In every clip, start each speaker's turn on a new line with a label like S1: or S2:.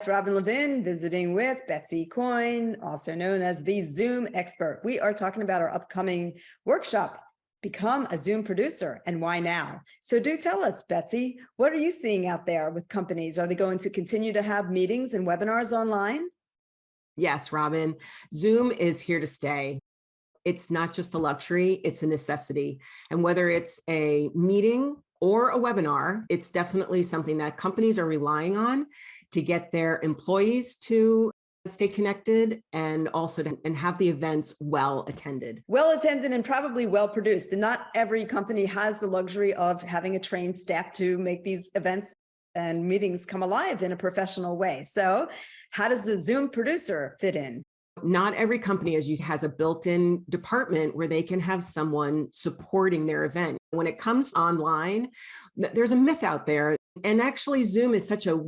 S1: It's Robyn Levin visiting with Betsy Coyne, also known as the Zoom expert. We are talking about our upcoming workshop, Become a Zoom Producer, and why now? So do tell us, Betsy, what are you seeing out there with companies? Are they going to continue to have meetings and webinars online?
S2: Yes, Robyn, Zoom is here to stay. It's not just a luxury, it's a necessity. And whether it's a meeting or a webinar, it's definitely something that companies are relying on to get their employees to stay connected and also to have the events well attended.
S1: Well attended and probably well produced. And not every company has the luxury of having a trained staff to make these events and meetings come alive in a professional way. So how does the Zoom producer fit in?
S2: Not every company, as you has a built-in department where they can have someone supporting their event. When it comes online, there's a myth out there. And actually Zoom is such a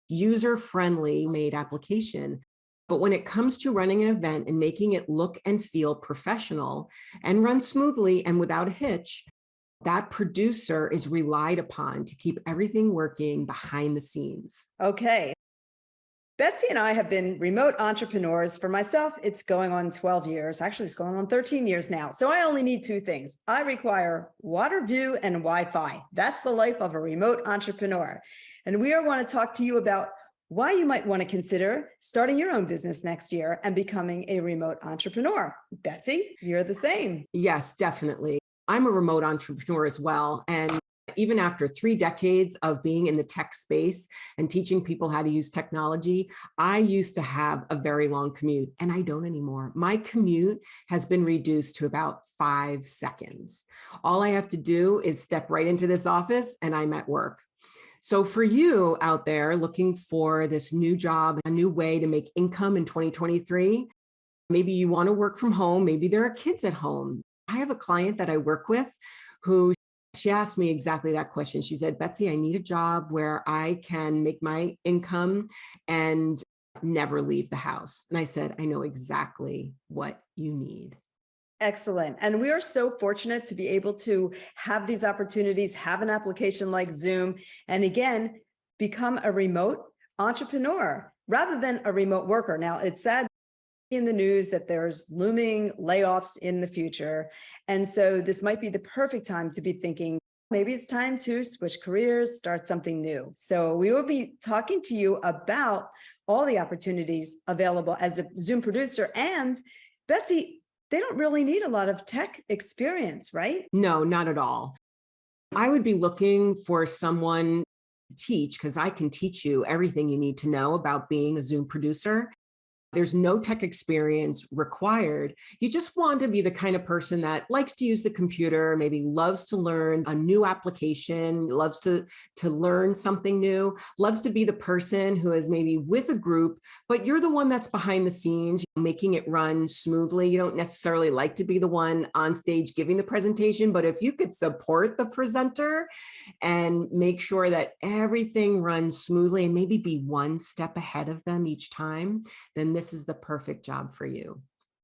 S2: user-friendly made application. But when it comes to running an event and making it look and feel professional and run smoothly and without a hitch, that producer is relied upon to keep everything working behind the scenes.
S1: Okay. Betsy and I have been remote entrepreneurs. For myself, it's going on 12 years. Actually, it's going on 13 years now. So I only need two things. I require water view and Wi-Fi. That's the life of a remote entrepreneur. And we want to talk to you about why you might want to consider starting your own business next year and becoming a remote entrepreneur. Betsy, you're the same.
S2: Yes, definitely. I'm a remote entrepreneur as well. And even after 3 decades of being in the tech space and teaching people how to use technology, I used to have a very long commute and I don't anymore. My commute has been reduced to about 5 seconds. All I have to do is step right into this office and I'm at work. So for you out there looking for this new job, a new way to make income in 2023, maybe you want to work from home, maybe there are kids at home. I have a client that I work with who she asked me exactly that question. She said, Betsy, I need a job where I can make my income and never leave the house. And I said, I know exactly what you need.
S1: Excellent. And we are so fortunate to be able to have these opportunities, have an application like Zoom, and again, become a remote entrepreneur rather than a remote worker. Now, it's sad in the news that there's looming layoffs in the future. And so this might be the perfect time to be thinking, maybe it's time to switch careers, start something new. So we will be talking to you about all the opportunities available as a Zoom producer. And Betsy, they don't really need a lot of tech experience, right?
S2: No, not at all. I would be looking for someone to teach because I can teach you everything you need to know about being a Zoom producer. There's no tech experience required. You just want to be the kind of person that likes to use the computer, maybe loves to learn a new application, loves to learn something new, loves to be the person who is maybe with a group, but you're the one that's behind the scenes, making it run smoothly. You don't necessarily like to be the one on stage giving the presentation, but if you could support the presenter and make sure that everything runs smoothly and maybe be one step ahead of them each time, then this is the perfect job for you.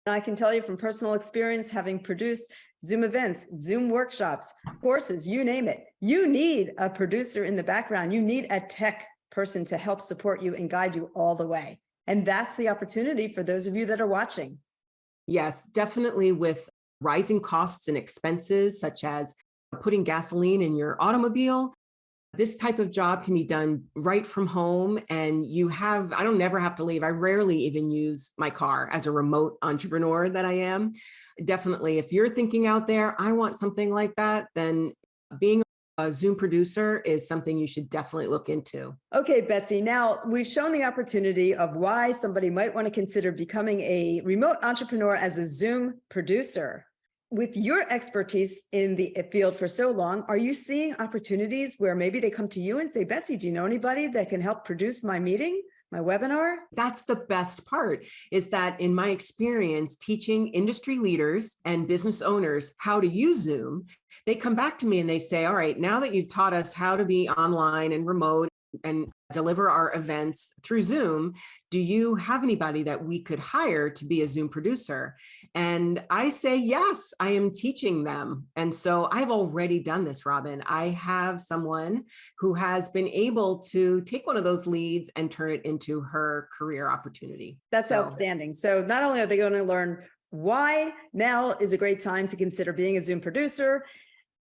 S1: I can tell you from personal experience, having produced Zoom events, Zoom workshops, courses, you name it, you need a producer in the background. You need a tech person to help support you and guide you all the way. And that's the opportunity for those of you that are watching.
S2: Yes, definitely with rising costs and expenses, such as putting gasoline in your automobile. This type of job can be done right from home and I don't never have to leave. I rarely even use my car as a remote entrepreneur that I am. Definitely, if you're thinking out there, I want something like that, then being a Zoom producer is something you should definitely look into.
S1: Okay, Betsy, now we've shown the opportunity of why somebody might want to consider becoming a remote entrepreneur as a Zoom producer. With your expertise in the field for so long, are you seeing opportunities where maybe they come to you and say, Betsy, do you know anybody that can help produce my meeting, my webinar?
S2: That's the best part, is that in my experience teaching industry leaders and business owners how to use Zoom, they come back to me and they say, all right, now that you've taught us how to be online and remote, and deliver our events through Zoom. Do you have anybody that we could hire to be a Zoom producer? And I say, yes, I am teaching them. And so I've already done this, Robyn. I have someone who has been able to take one of those leads and turn it into her career opportunity.
S1: That's
S2: So
S1: outstanding. So not only are they going to learn why now is a great time to consider being a Zoom producer,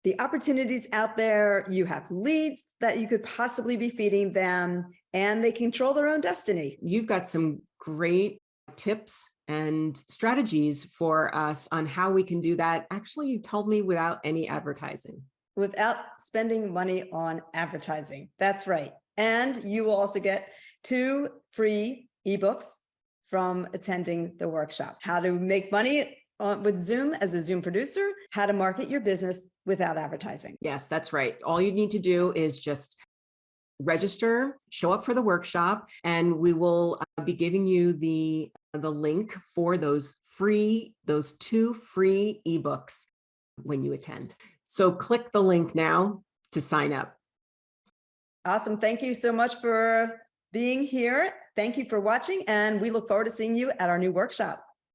S1: the opportunities out there, you have leads that you could possibly be feeding them, and they control their own destiny.
S2: You've got some great tips and strategies for us on how we can do that. Actually, you told me without any advertising.
S1: Without spending money on advertising. That's right. And you will also get 2 free eBooks from attending the workshop. How to make money with Zoom as a Zoom producer, how to market your business without advertising.
S2: Yes, that's right. All you need to do is just register, show up for the workshop, and we will be giving you the link for those 2 free eBooks when you attend. So click the link now to sign up.
S1: Awesome. Thank you so much for being here. Thank you for watching, and we look forward to seeing you at our new workshop.